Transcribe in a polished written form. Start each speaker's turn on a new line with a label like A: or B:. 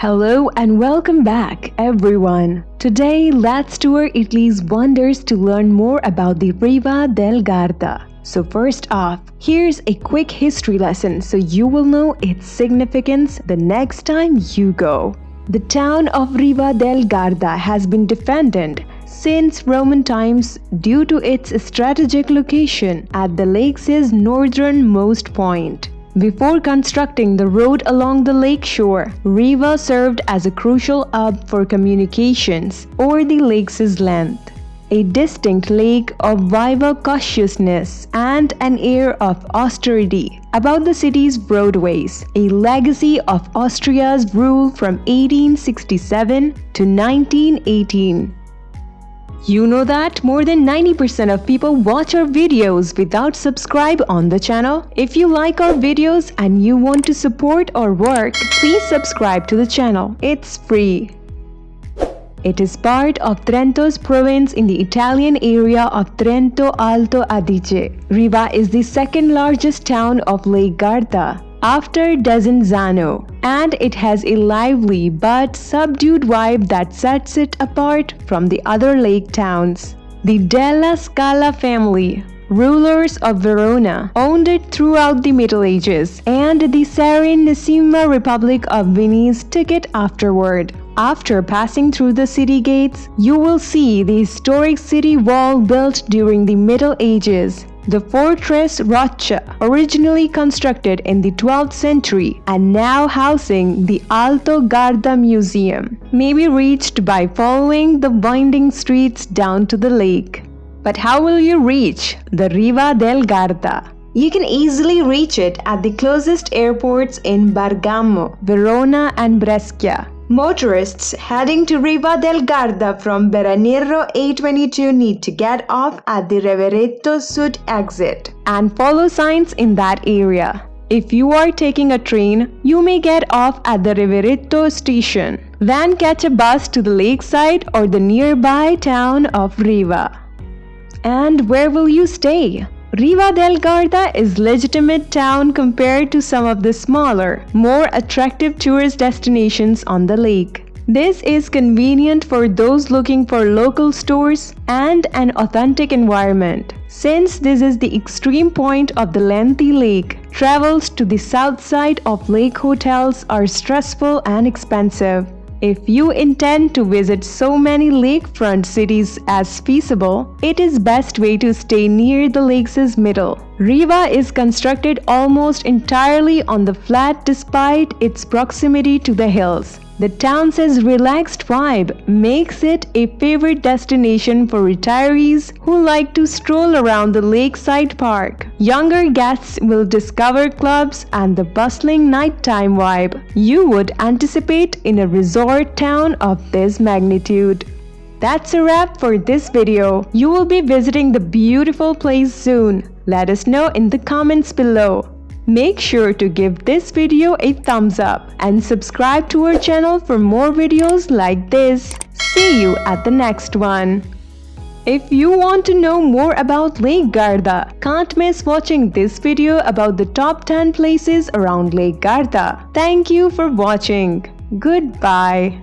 A: Hello and welcome back, everyone. Today, let's tour Italy's wonders to learn more about the Riva del Garda. So first off, here's a quick history lesson so you will know its significance the next time you go. The town of Riva del Garda has been defended since Roman times due to its strategic location at the lake's northernmost point. Before constructing the road along the lake shore, Riva served as a crucial hub for communications over the lake's length. A distinct lake of vivaciousness and an air of austerity about the city's roadways, a legacy of Austria's rule from 1867 to 1918. You know that more than 90% of people watch our videos without subscribe on the channel. If you like our videos and you want to support our work, please subscribe to the channel. It's free. It is part of Trento's province in the Italian area of Trento Alto Adige. Riva is the second largest town of Lake Garda, after Desenzano, and it has a lively but subdued vibe that sets it apart from the other lake towns. The Della Scala family, rulers of Verona, owned it throughout the Middle Ages, and the Serenissima Republic of Venice took it afterward. After passing through the city gates, you will see the historic city wall built during the Middle Ages. The fortress Roccia, originally constructed in the 12th century and now housing the Alto Garda Museum, may be reached by following the winding streets down to the lake. But how will you reach the Riva del Garda? You can easily reach it at the closest airports in Bergamo, Verona and Brescia. Motorists heading to Riva del Garda from Bereniero A22 need to get off at the Reveretto Sud exit and follow signs in that area. If you are taking a train, you may get off at the Reveretto station, then catch a bus to the lakeside or the nearby town of Riva. And where will you stay? Riva del Garda is a legitimate town compared to some of the smaller, more attractive tourist destinations on the lake. This is convenient for those looking for local stores and an authentic environment. Since this is the extreme point of the lengthy lake, travels to the south side of lake hotels are stressful and expensive. If you intend to visit so many lakefront cities as feasible, it is best way to stay near the lake's middle. Riva is constructed almost entirely on the flat despite its proximity to the hills. The town's relaxed vibe makes it a favorite destination for retirees who like to stroll around the lakeside park. Younger guests will discover clubs and the bustling nighttime vibe you would anticipate in a resort town of this magnitude. That's a wrap for this video. You will be visiting the beautiful place soon. Let us know in the comments below. Make sure to give this video a thumbs up and subscribe to our channel for more videos like this. See you at the next one. If you want to know more about Lake Garda, can't miss watching this video about the top 10 places around Lake Garda. Thank you for watching. Goodbye.